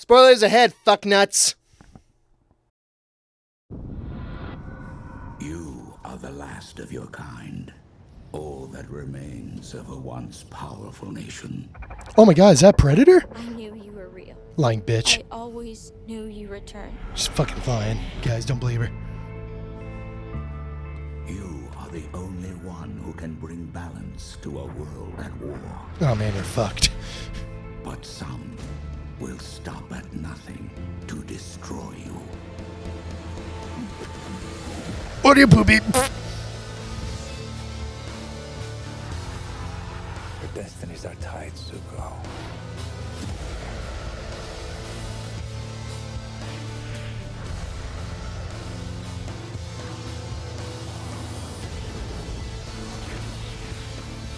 Spoilers ahead, fucknuts. You are the last of your kind. All that remains of a once powerful nation. Oh my god, is that Predator? I knew you were real. Lying bitch. I always knew you returned. She's fucking lying. Guys, don't believe her. You are the only one who can bring balance to a world at war. Oh man, you're fucked. But some will stop at nothing to destroy you. What are you, poopy? Your destinies are tied, Zuko.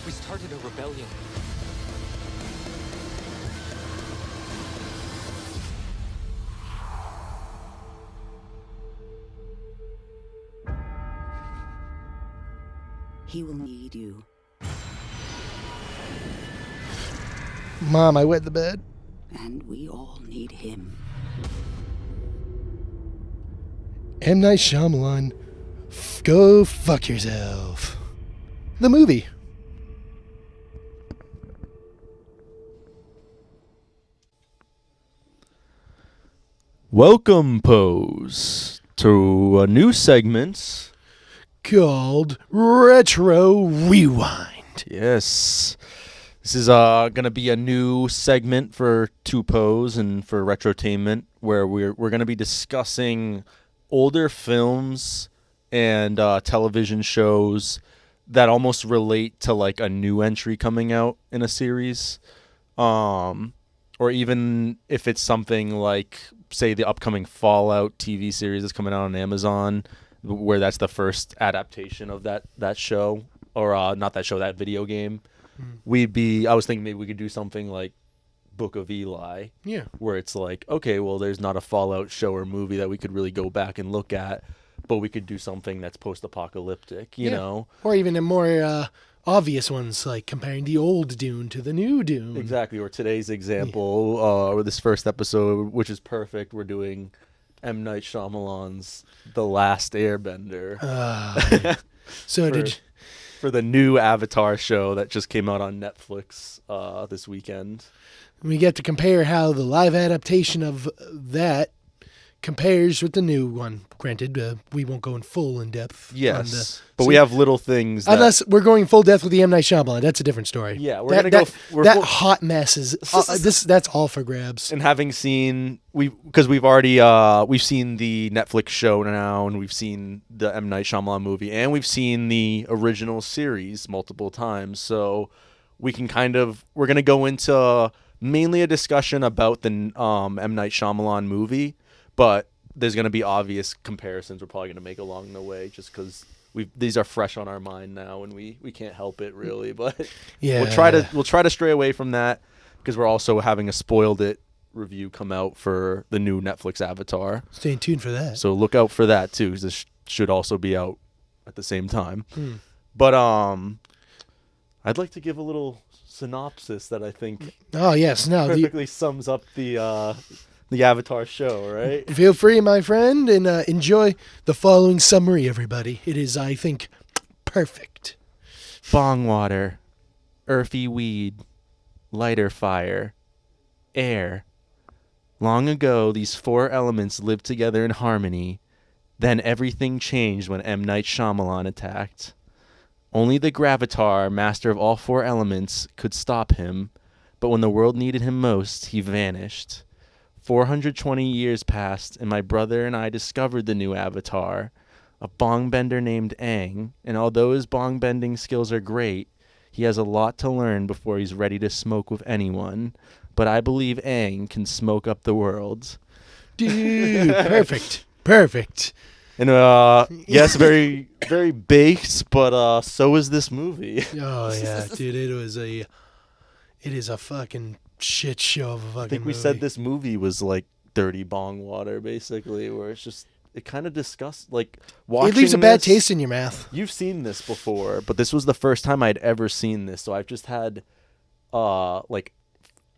We started a rebellion. He will need you. Mom, I wet the bed. And we all need him. M. Night Shyamalan. Go fuck yourself. The movie. Welcome, Pose, to a new segment Called Retro Rewind. Yes. This is going to be a new segment for Two Pose and for retro-TAINMENT, where we're going to be discussing older films and television shows that almost relate to like a new entry coming out in a series. Or even if it's something like, say, the upcoming Fallout TV series that's coming out on Amazon, where that's the first adaptation of that show, or not that show, that video game. I was thinking maybe we could do something like Book of Eli. Yeah. Where it's like, okay, well, there's not a Fallout show or movie that we could really go back and look at, but we could do something that's post-apocalyptic, you know? Or even a more obvious ones, like comparing the old Dune to the new Dune. Exactly. Or today's example, or this first episode, which is perfect, we're doing M. Night Shyamalan's The Last Airbender. For the new Avatar show that just came out on Netflix this weekend. We get to compare how the live adaptation of that compares with the new one. Granted, we won't go in full in depth. Yes, but we have little things. Unless we're going full depth with the M. Night Shyamalan, that's a different story. Yeah, we're gonna go. That hot mess is that's all for grabs. And having seen because we've already we've seen the Netflix show now, and we've seen the M. Night Shyamalan movie, and we've seen the original series multiple times, so we can we're gonna go into mainly a discussion about the M. Night Shyamalan movie, but there's going to be obvious comparisons we're probably going to make along the way, just because these are fresh on our mind now, and we can't help it really. But yeah, we'll try to stray away from that, because we're also having a Spoiled It review come out for the new Netflix Avatar. Stay tuned for that. So look out for that too, because this should also be out at the same time. But I'd like to give a little synopsis that I think perfectly sums up the Avatar show, right? Feel free, my friend, and enjoy the following summary, everybody. It is, I think, perfect. Bong water, earthy weed, lighter fire, air. Long ago, these four elements lived together in harmony. Then everything changed when M. Night Shyamalan attacked. Only the Gravatar, master of all four elements, could stop him, but when the world needed him most, he vanished. 420 years passed, and my brother and I discovered the new Avatar, a bong bender named Aang, and although his bong bending skills are great, he has a lot to learn before he's ready to smoke with anyone, but I believe Aang can smoke up the world. Dude, perfect. And yes, very, very base, but so is this movie. Oh yeah, dude, it is a fucking shit show of a fucking movie. I think we said this movie was like dirty bong water, basically, where it's just, it kind of disgusts, like, watching it leaves a bad taste in your mouth. You've seen this before, but this was the first time I'd ever seen this, so I've just had like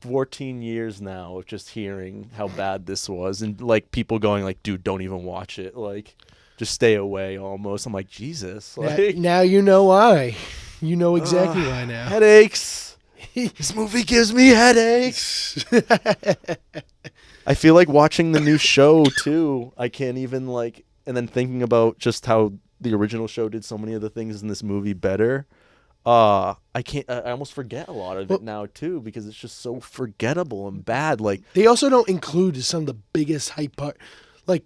14 years now of just hearing how bad this was, and like people going like, dude, don't even watch it, like just stay away almost. I'm like, Jesus. Like, now you know why. You know exactly why now. Headaches. This movie gives me headaches. I feel like watching the new show too. I can't even like, and then thinking about just how the original show did so many of the things in this movie better. I almost forget a lot of it now too, because it's just so forgettable and bad. Like, they also don't include some of the biggest hype part. Like,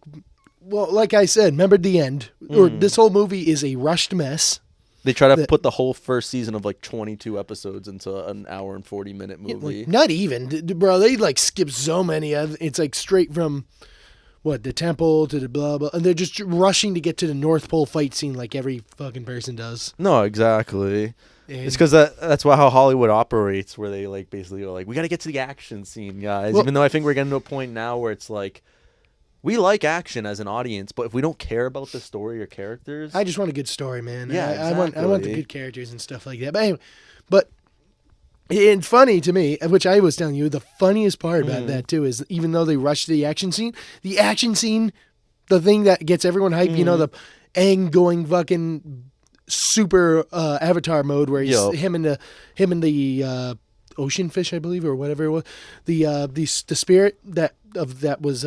well, like I said, remember the end, or this whole movie is a rushed mess. they try to put the whole first season of like 22 episodes into an hour and 40-minute movie. Like, not even, bro. They like skip so many. It's like straight from the temple to the blah blah, and they're just rushing to get to the North Pole fight scene like every fucking person does. No, exactly. And It's because that's how Hollywood operates, where they like basically are like, we got to get to the action scene, guys. Well, even though I think we're getting to a point now where it's like, we like action as an audience, but if we don't care about the story or characters, I just want a good story, man. Yeah, I want the exactly. good characters and stuff like that. But anyway, it's funny to me, which I was telling you, the funniest part about that too is even though they rushed the action scene, the thing that gets everyone hyped, you know, the Aang going fucking super Avatar mode where he's him and the ocean fish, I believe, or whatever it was, the spirit that was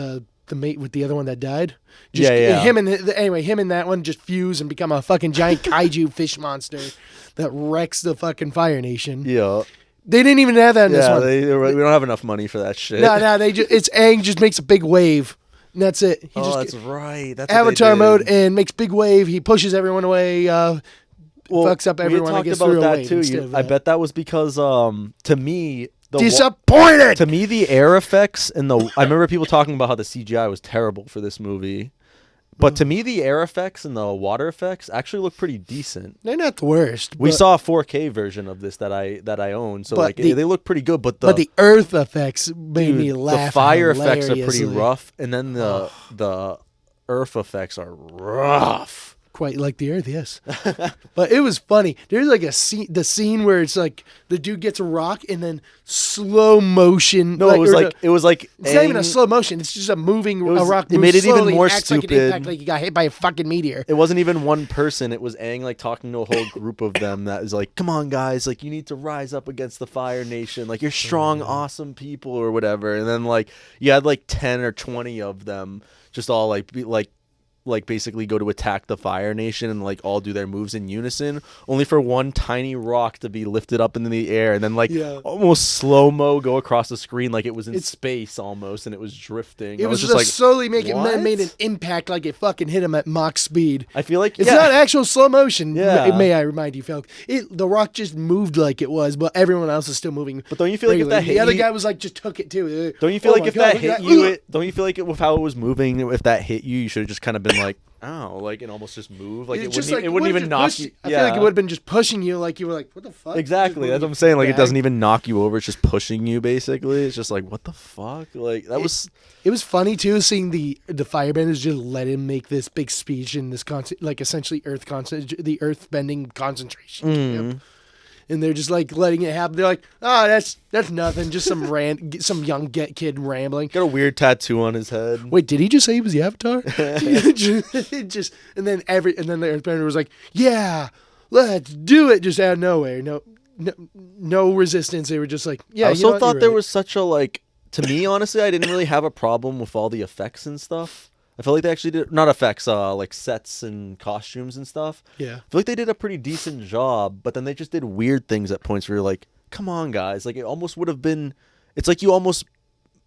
the mate with the other one that died. Him and that one just fuse and become a fucking giant kaiju fish monster that wrecks the fucking Fire Nation. Yeah. They didn't even have that in this one. We don't have enough money for that shit. No, it's Aang just makes a big wave. And that's it. He that's right. That's Avatar what they mode did. and makes big wave. He pushes everyone away. Fucks up everyone. I guess about through a that wave too. instead of I that. bet that was because to me Disappointed. to me the air effects and I remember people talking about how the CGI was terrible for this movie. But to me, the air effects and the water effects actually look pretty decent. They're not the worst. We saw a 4K version of this that I own, so like they look pretty good. But the earth effects made me laugh. The fire effects are pretty hilariously. rough, and then the earth effects are rough. Quite like the earth, yes. But it was funny. There's like the scene where it's like the dude gets a rock and then slow motion. No, it was like it's not even a slow motion. It's just a moving a rock. It made it even slowly, more acts like an stupid. impact, like you got hit by a fucking meteor. It wasn't even one person. It was Aang like talking to a whole group of them that is like, come on guys, like you need to rise up against the Fire Nation. Like you're strong, awesome people or whatever. And then like you had like 10 or 20 of them just all like basically go to attack the Fire Nation and like all do their moves in unison, only for one tiny rock to be lifted up into the air and then almost slow-mo go across the screen like it was in space almost, and it was drifting. It was just like, slowly made an impact like it fucking hit him at Mach speed. I feel like it's not actual slow motion. Yeah. May I remind you, Falk? The rock just moved like it was, but everyone else is still moving. But don't you feel like if that hit the other you, guy was like just took it too? don't you feel like if that hit you, don't you feel like with how it was moving, if that hit you should have just kind of been like, oh, like, and almost just move, like it wouldn't even knock you. I feel like it would have been just pushing you, like you were like, what the fuck? Exactly, that's what I'm saying. Like it doesn't even knock you over; it's just pushing you. Basically, it's just like, what the fuck? Like that was. It was funny too, seeing the firebenders just let him make this big speech in this essentially the earth bending concentration camp. And they're just like letting it happen. They're like, oh, that's nothing. Just some young kid rambling. Got a weird tattoo on his head. Wait, did he just say he was the Avatar? and then the Earthbender was like, yeah, let's do it. Just out of nowhere. No resistance. They were just like, yeah. I also thought there was such a like. To me, honestly, I didn't really have a problem with all the effects and stuff. I feel like they actually did not effects, like sets and costumes and stuff. Yeah, I feel like they did a pretty decent job, but then they just did weird things at points where you're like, "Come on, guys!" Like it almost would have been. It's like you almost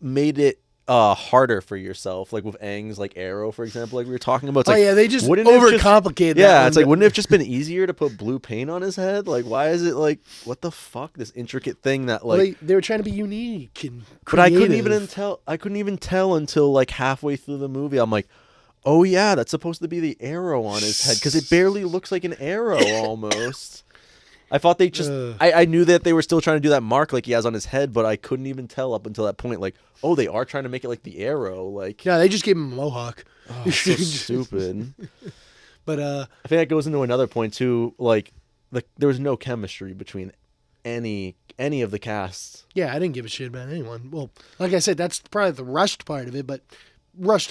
made it harder for yourself, like with Aang's like arrow, for example, like we were talking about. It's like, they just wouldn't it overcomplicated. Yeah, it's like wouldn't it have just been easier to put blue paint on his head? Like, why is it like what the fuck? This intricate thing that like they were trying to be unique and creative. But I couldn't even tell until like halfway through the movie. I'm like, oh yeah, that's supposed to be the arrow on his head because it barely looks like an arrow almost. I thought they just I knew that they were still trying to do that mark like he has on his head, but I couldn't even tell up until that point. Like, oh, they are trying to make it like the arrow. Like, yeah, they just gave him a mohawk. Oh, so stupid. But I think that goes into another point too. Like, there was no chemistry between any any of the casts. Yeah, I didn't give a shit about anyone. Well, like I said, that's probably the rushed part of it, but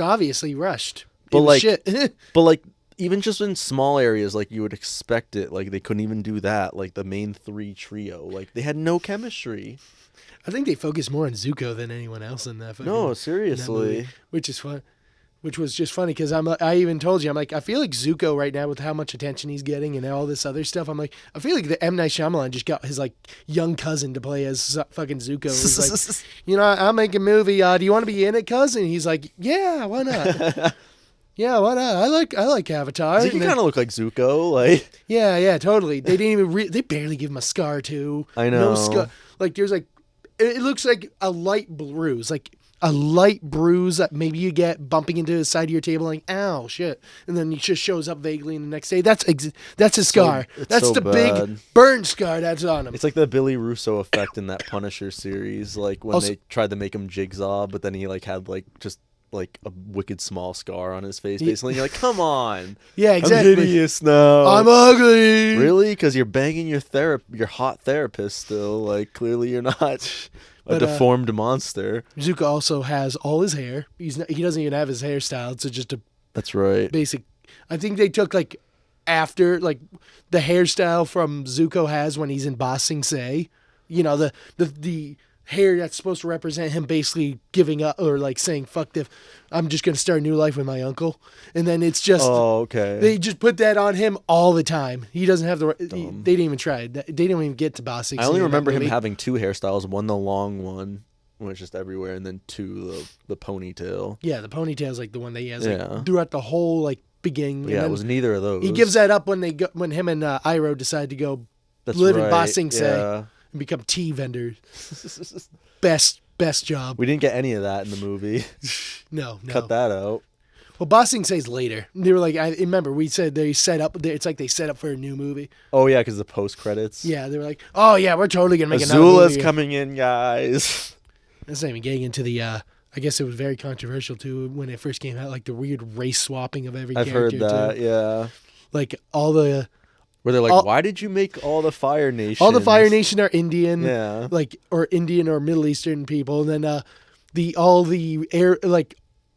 obviously rushed. But It was like, shit. but like, even just in small areas, like you would expect it. Like they couldn't even do that. Like the main three trio, like they had no chemistry. I think they focused more on Zuko than anyone else in that. No, in that seriously. movie, which is fun. Which was just funny because I even told you, I'm like, I feel like Zuko right now with how much attention he's getting and all this other stuff. I'm like, I feel like the M. Night Shyamalan just got his like young cousin to play as fucking Zuko. He's like, you know, I'll make a movie. Do you want to be in it, cousin? He's like, yeah, why not? Yeah, why not? I like Avatar. He kind of look like Zuko, like. Yeah, totally. They didn't even they barely give him a scar too. I know. No scar. Like there's like, it looks like a light bruise, like a light bruise that maybe you get bumping into the side of your table, like ow shit, and then he just shows up vaguely in the next day. That's a scar. That's so the bad. big burn scar that's on him. It's like the Billy Russo effect in that Punisher series, like when they tried to make him Jigsaw, but then he like had like just like a wicked small scar on his face, basically. And you're like, come on. Yeah, exactly. I'm hideous now. I'm ugly. Really? Because you're banging your hot therapist still. Like clearly you're not a deformed monster. Zuko also has all his hair. He doesn't even have his hairstyle. It's just a That's right. basic. I think they took like after like the hairstyle from Zuko has when he's in Ba Sing Se. You know, the hair that's supposed to represent him basically giving up or like saying fuck this, I'm just gonna start a new life with my uncle, and then it's just okay. They just put that on him all the time. He doesn't have they didn't even try. They didn't even get to Ba Sing Se. I only remember him having two hairstyles. One the long one, when it's just everywhere, and then two the ponytail. Yeah, the ponytail's like the one that he has Yeah. like throughout the whole like beginning. Yeah, it was neither of those. He gives that up when when him and Iroh decide to go That's live in right, Ba Sing Se yeah. and become tea vendors. Best job. We didn't get any of that in the movie. No. Cut that out. Well, Ba Sing Se's later. They were like, I remember we said they set up. It's like they set up for a new movie. Oh yeah, because the post credits. Yeah, they were like, oh yeah, we're totally gonna make another movie. Azula's coming in, guys. That's not even getting into the. I guess it was very controversial too when it first came out, like the weird race swapping of every I've character. heard that. Too. Yeah. Like all the. Where they're like, why did you make all the Fire Nations? All the Fire Nation are Indian, Yeah. like or Indian or Middle Eastern people, and then all the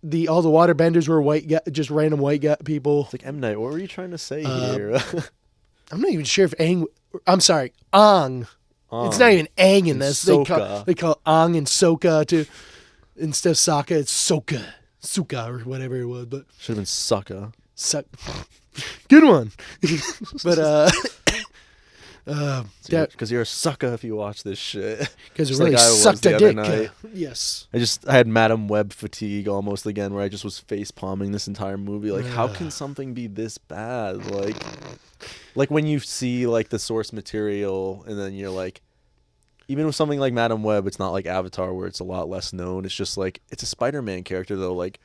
waterbenders were white, just random white people. It's like M. Night, what were you trying to say here? I'm not even sure if Aang. I'm sorry, Aang. It's not even Aang in this. They call Aang and Sokka too. Instead of Sokka, it's Suka or whatever it was. But should have been Sokka. Good one. But because you're a sucker if you watch this shit. Because it Just really like I was sucked the a other dick. night. Yes. I had Madam Web fatigue almost again, where I just was face palming this entire movie. Like, how can something be this bad? Like when you see like the source material, and then you're like, even with something like Madam Web, it's not like Avatar where it's a lot less known. It's just like it's a Spider-Man character though. Like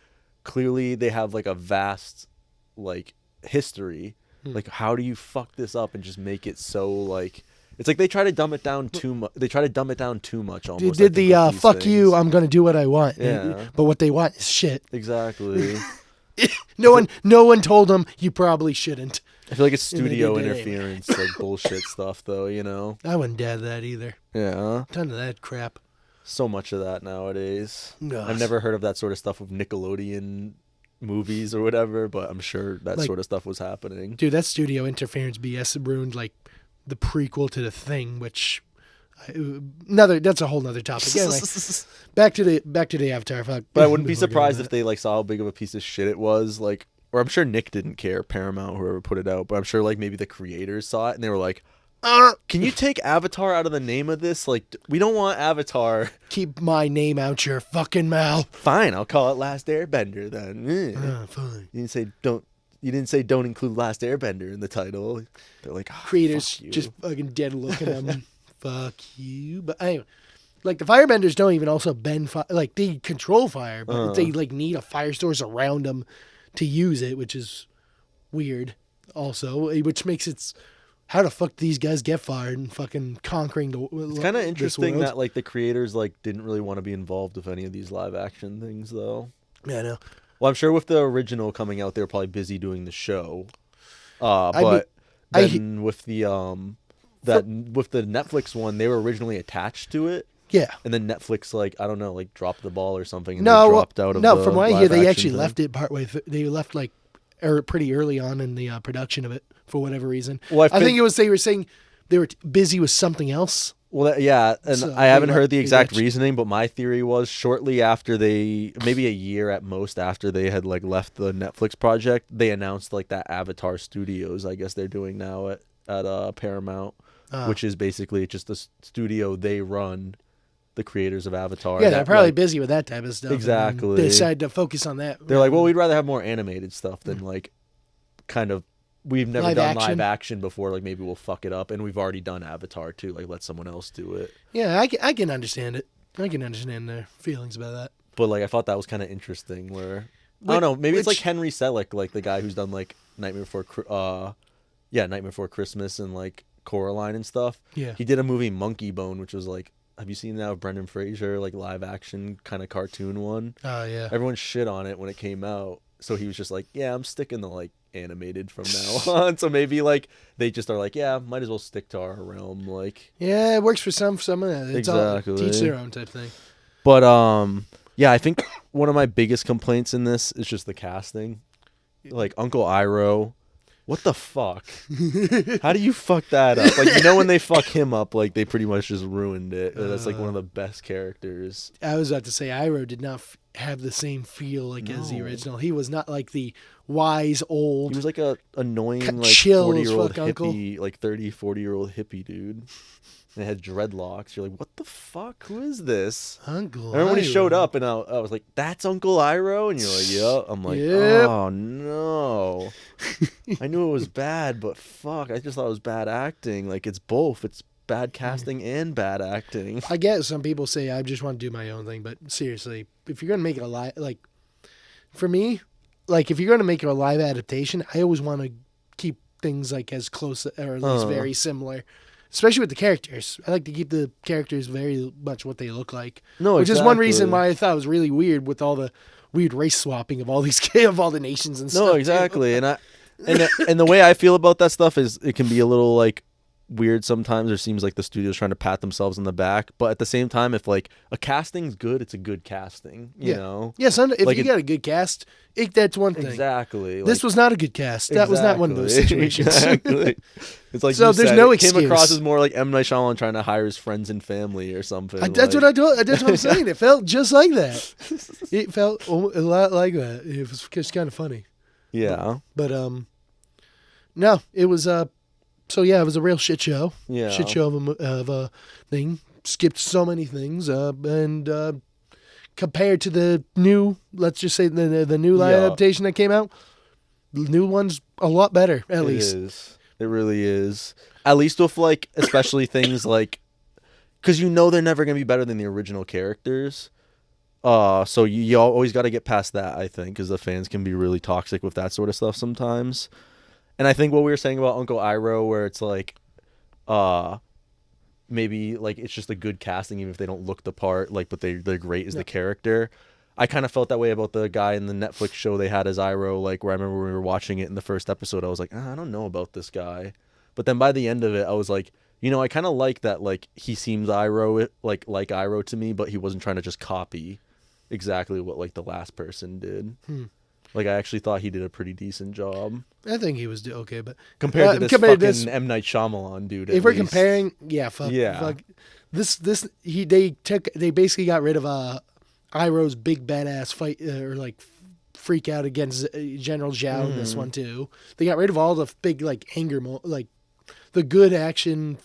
clearly they have like a vast like history. Like, how do you fuck this up and just make it so like? It's like they try to dumb it down too much. They try to dumb it down too much. Almost. They did the fuck you, I'm gonna do what I want. Yeah. But what they want is shit. Exactly. No one told them you probably shouldn't. I feel like it's studio did it interference, like bullshit stuff, though. You know. I wouldn't dare that either. Yeah. Ton of that crap. So much of that nowadays. Ugh. I've never heard of that sort of stuff with Nickelodeon movies or whatever, but I'm sure that sort of stuff was happening. Dude, that studio interference BS ruined like the prequel to The Thing, which that's a whole nother topic. Anyway, back to the Avatar. Fuck. But I wouldn't be surprised if they like saw how big of a piece of shit it was. Like, or I'm sure Nick didn't care, Paramount, whoever put it out. But I'm sure like maybe the creators saw it and they were like, "Can you take Avatar out of the name of this? Like, we don't want Avatar. Keep my name out your fucking mouth." Fine, I'll call it Last Airbender then. Fine. You didn't say don't include Last Airbender in the title. They're like, Creators fuck you. just fucking dead looking at them. Fuck you. But anyway, like the firebenders don't even also bend fire. Like they control fire, but they like need a fire source around them to use it, which is weird. Also, which makes it. How the fuck do these guys get fired and fucking conquering the? It's kind of interesting that like the creators like didn't really want to be involved with any of these live action things though. Yeah, I know. Well, I'm sure with the original coming out, they were probably busy doing the show. But then with the that with the Netflix one, they were originally attached to it. Yeah. And then Netflix, like, I don't know, like dropped the ball or something. And No, they dropped out of no. the From what I hear, they live-action actually thing. left it partway. They left like pretty early on in the production of it for whatever reason. Well, I think it was they were saying they were busy with something else. Well, yeah, and So I haven't they heard the they exact actually- reasoning, but my theory was shortly after maybe a year at most after they had like left the Netflix project, they announced like that Avatar Studios, I guess they're doing now at Paramount, which is basically just the studio they run, the creators of Avatar. Yeah, that, they're probably like, busy with that type of stuff. and Exactly. They decided to focus on that. They're like, well, we'd rather have more animated stuff than like kind of. We've never Live done action. live action before. Like maybe we'll fuck it up, and we've already done Avatar too. Like let someone else do it. Yeah, I can understand it. I can understand their feelings about that. But like I thought that was kind of interesting. Where I don't know, maybe it's like Henry Selick, like the guy who's done like Nightmare Before Christmas and like Coraline and stuff. Yeah. He did a movie Monkey Bone, which was like, have you seen that with Brendan Fraser, like live action kind of cartoon one? Oh yeah. Everyone shit on it when it came out, so he was just like, yeah, I'm sticking to like animated from now on. So maybe like they just are like, yeah, might as well stick to our realm, like. Yeah, it works for some of that. It's Exactly. all teach their own type thing. But yeah, I think one of my biggest complaints in this is just the casting. Like Uncle Iroh, what the fuck? How do you fuck that up? Like, you know, when they fuck him up, like they pretty much just ruined it. That's like one of the best characters. I was about to say Iroh did not have the same feel like as the No. original. He was not like the wise old. He was like a annoying like Chill as 40-year-old fuck uncle. hippie, like 40-year-old hippie dude. And it had dreadlocks. You're like, what the fuck? Who is this? Uncle. I remember when he Iroh. showed up, and I was like, "That's Uncle Iroh," and you're like, "Yeah." I'm like, Yep. "Oh no!" I knew it was bad, but fuck, I just thought it was bad acting. Like it's both. It's bad casting and bad acting. I get some people say I just want to do my own thing, but seriously, if you're gonna make it a live, like for me, like if you're gonna make it a live adaptation, I always want to keep things like as close or at least very similar. Especially with the characters. I like to keep the characters very much what they look like. No, Which is one exactly. reason why I thought it was really weird with all the weird race swapping of all these of all the nations and stuff. No, too. exactly. And the way I feel about that stuff is it can be a little like weird sometimes. It seems like the studio's trying to pat themselves in the back, but at the same time, if like a casting's good, it's a good casting. You know. Yeah, if Like you got a good cast, that's one thing. Exactly. This like- was not a good cast. That was not one of those Exactly. situations. Exactly. It's like So you there's said, no it came across excuse. as more like M. Night Shyamalan trying to hire his friends and family or something. That's what I told. That's what I'm saying. It felt just like that. It felt a lot like that. It was just kind of funny. Yeah. But no, it was so yeah, it was a real shit show. Yeah. Shit show of a thing. Skipped so many things, and compared to the new, let's just say the new live Yeah. adaptation that came out, the new one's a lot better. At It least is. It really is. At least with like, especially things like, because you know they're never gonna be better than the original characters. So you always got to get past that, I think, because the fans can be really toxic with that sort of stuff sometimes. And I think what we were saying about Uncle Iroh, where it's like, maybe like it's just a good casting, even if they don't look the part, like, but they're great as the character. I kind of felt that way about the guy in the Netflix show they had as Iroh, like where I remember when we were watching it in the first episode, I was like, I don't know about this guy. But then by the end of it, I was like, you know, I kind of like that, like he seems Iroh, like Iroh to me, but he wasn't trying to just copy exactly what like the last person did. Like I actually thought he did a pretty decent job I think he was okay, but compared to this compared to fucking M. Night Shyamalan dude. if at we're least. comparing, fuck they basically got rid of Iroh's big badass fight or like freak out against General Zhao in this one too. They got rid of all the big like anger like the good action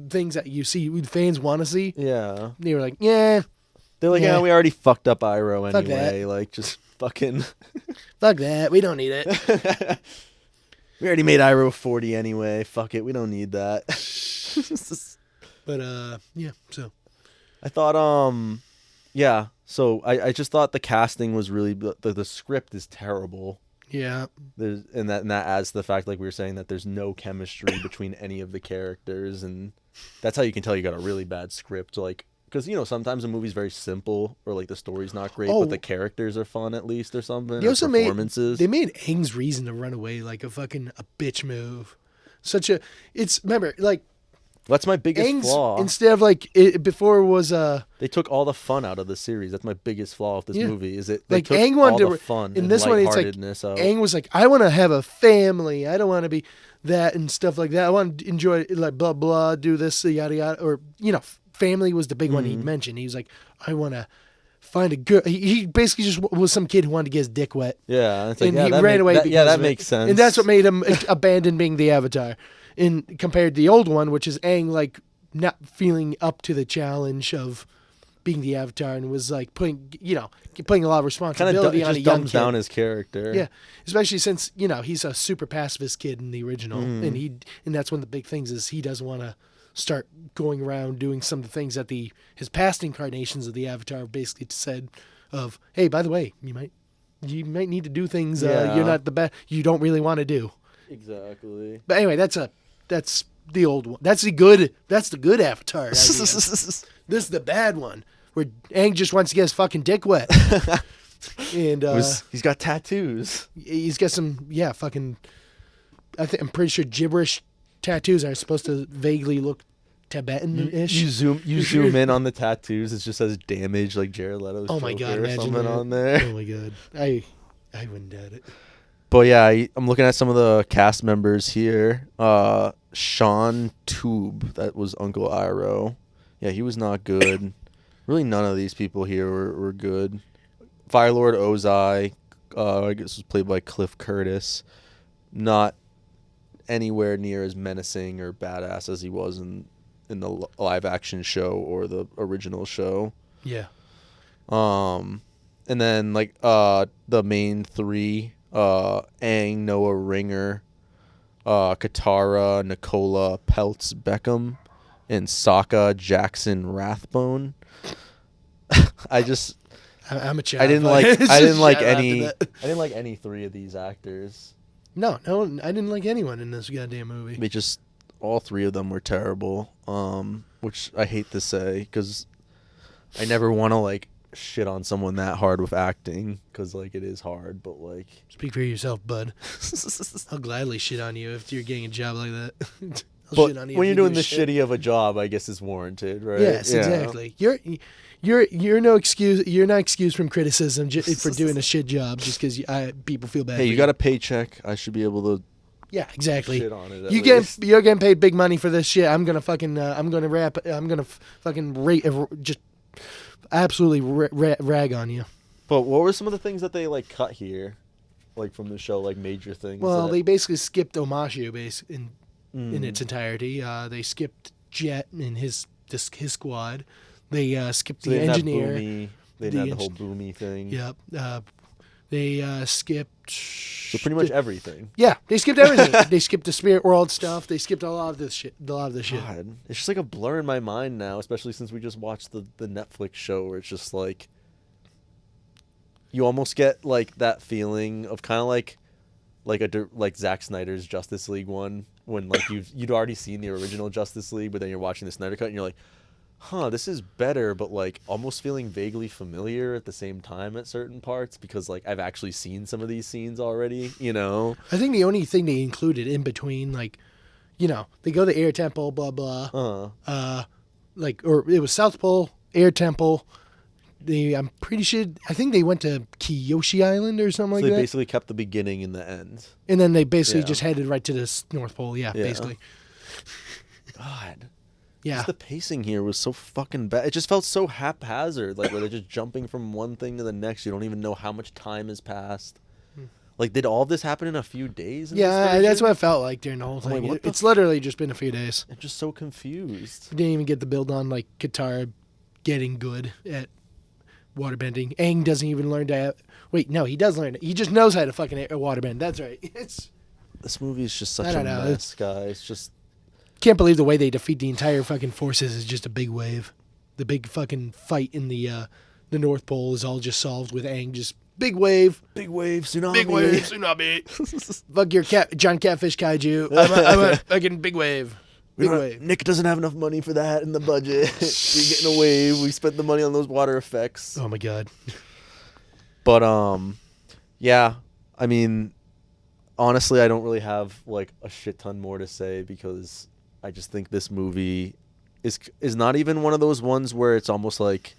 things that you see fans want to see. Yeah. They were like, yeah, They're like, Yeah. we already fucked up Iroh Fuck anyway. that. Like, just fucking. fuck that, we don't need it. We already made Iroh 40 anyway. Fuck it, we don't need that. But yeah, so I thought, yeah. So I just thought the casting was really the script is terrible. yeah, And that adds to the fact, like we were saying, that there's no chemistry between any of the characters, and that's how you can tell you got a really bad script. Like, because you know sometimes a movie's very simple or like the story's not great, Oh. but the characters are fun at least or something. they or also performances. made Aang's reason to run away like a bitch move. remember, like, That's my biggest Aang's, flaw. instead of like before was They took all the fun out of the series. That's my biggest flaw of this movie. Is it they like took Aang all wanted the to fun in and this one it's like lightheartedness out. Aang was like, I want to have a family. I don't want to be that and stuff like that. I want to enjoy like blah blah, do this yada yada, or family was the big one he mentioned. He was like, I want to find a girl. He basically just was some kid who wanted to get his dick wet. Yeah, it's like, And yeah, he that ran away that, yeah, because that of it. makes sense. And that's what made him abandon being the Avatar. In compared to the old one, which is Aang like not feeling up to the challenge of being the Avatar and was like putting a lot of kind of responsibility on a just young dumbs kid. down his character. Yeah, especially since he's a super pacifist kid in the original, Mm-hmm. and that's one of the big things is he doesn't want to start going around doing some of the things that his past incarnations of the Avatar basically said of, hey, by the way, you might need to do things Yeah. you're not the best, you don't really want to do. Exactly. But anyway, that's the old one. That's the good Avatar. This is the bad one where Aang just wants to get his fucking dick wet. And He's got tattoos. he's got some fucking I'm pretty sure gibberish tattoos are supposed to vaguely look Tibetan-ish. You zoom in on the tattoos. It just says damage, like Jared Leto's Oh my Joker god, or imagine something that. on there. Oh my god. I wouldn't doubt it. But yeah, I'm looking at some of the cast members here. Sean Tube, that was Uncle Iroh. Yeah, he was not good. Really, none of these people here were good. Fire Lord Ozai, I guess was played by Cliff Curtis. Not anywhere near as menacing or badass as he was in the live action show or the original show. Yeah. And then the main three, Aang, Noah Ringer, Katara, Nicola Peltz Beckham, and Sokka Jackson Rathbone. I'm a child. I didn't like any three of these actors. No, I didn't like anyone in this goddamn movie. All three of them were terrible. Which I hate to say because I never want to shit on someone that hard with acting because it is hard, but Speak for yourself, bud. I'll gladly shit on you if you're getting a job like that. I'll but shit on you when if you're you doing do the shit. shitty of a job, I guess is warranted, right? Yes, Yeah. exactly. You're no excuse. You're not excused from criticism for doing a shit job just because people feel bad. Hey, for you got a paycheck. I should be able to Yeah, exactly. shit on it. At You're getting paid big money for this shit. I'm gonna fucking rate just absolutely rag on you. But what were some of the things that they cut here, from the show, major things? Well, that... they basically skipped Omashu in its entirety. They skipped Jet and his squad. They skipped So the they didn't have engineer. Boomy. They didn't have the whole Boomy thing. Yep. They skipped. So pretty much everything. Yeah, they skipped everything. They skipped the Spirit World stuff. They skipped a lot of this shit. God, it's just a blur in my mind now, especially since we just watched the Netflix show where it's just you almost get that feeling of kind of like Zack Snyder's Justice League one when you'd already seen the original Justice League, but then you're watching the Snyder cut and you're like, huh, this is better, but almost feeling vaguely familiar at the same time at certain parts because I've actually seen some of these scenes already, I think the only thing they included in between, they go to the Air Temple, blah blah. Or it was South Pole, Air Temple. I'm pretty sure. I think they went to Kyoshi Island or something So like they that. basically kept the beginning and the end. And then they basically Yeah. just headed right to the North Pole. Yeah, basically. God. Yeah. Just the pacing here was so fucking bad. It just felt so haphazard, where they're just jumping from one thing to the next. You don't even know how much time has passed. Did all of this happen in a few days? In this Yeah, that's version? what it felt like during the whole I'm like, thing. what the It's literally just been a few days. I'm just so confused. We didn't even get the build on Katara getting good at waterbending. Aang doesn't even learn to. Wait, no, he does learn it. He just knows how to fucking waterbend. That's right. This movie is just such I a don't know. mess, guys. Just Can't believe the way they defeat the entire fucking forces is just a big wave. The big fucking fight in the North Pole is all just solved with Aang. Just big wave. big wave tsunami. Big wave, tsunami. Fuck your John Catfish kaiju. I'm a fucking big wave. Big wave. Nick doesn't have enough money for that in the budget. We're getting a wave. We spent the money on those water effects. Oh my god. But yeah, I mean, honestly, I don't really have like a shit ton more to say because I just think this movie is not even one of those ones where it's almost like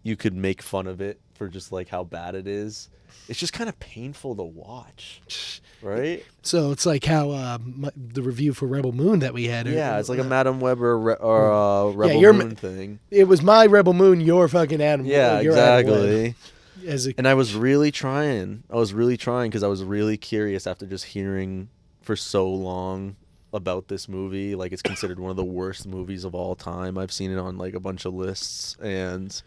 you could make fun of it for just like how bad it is. It's just kind of painful to watch, right? So it's like how the review for Rebel Moon that we had. Yeah, it's like a Madam Weber Rebel Moon thing. It was my Rebel Moon, your fucking Adam. Yeah, your Adam exactly. Webb. And I was really trying. I was really trying because I was really curious after just hearing for so long about this movie. Like, it's considered one of the worst movies of all time. I've seen it on like a bunch of lists, and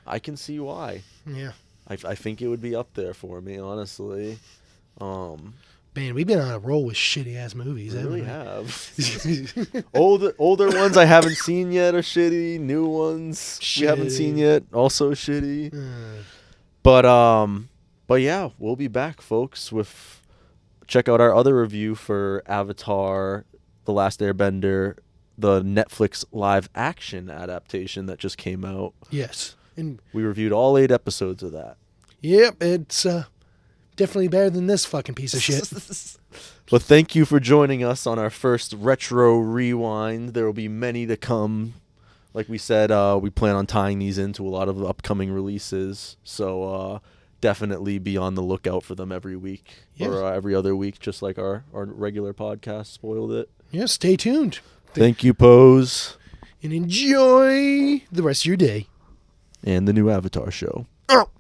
I can see why. Yeah. I think it would be up there for me, honestly. Man, we've been on a roll with shitty ass movies. We really haven't we? have. older ones I haven't seen yet are shitty. New ones we haven't seen yet, also shitty. But yeah, we'll be back, folks. Check out our other review for Avatar: The Last Airbender, the Netflix live action adaptation that just came out. Yes. And we reviewed all 8 episodes of that. Yep, it's definitely better than this fucking piece of shit. But thank you for joining us on our first retro rewind. There will be many to come. Like we said, we plan on tying these into a lot of upcoming releases. So definitely be on the lookout for them every week or every other week, just like our regular podcast spoiled it. Yeah, stay tuned. Thank you, Pose. And enjoy the rest of your day. And the new Avatar show. Oh.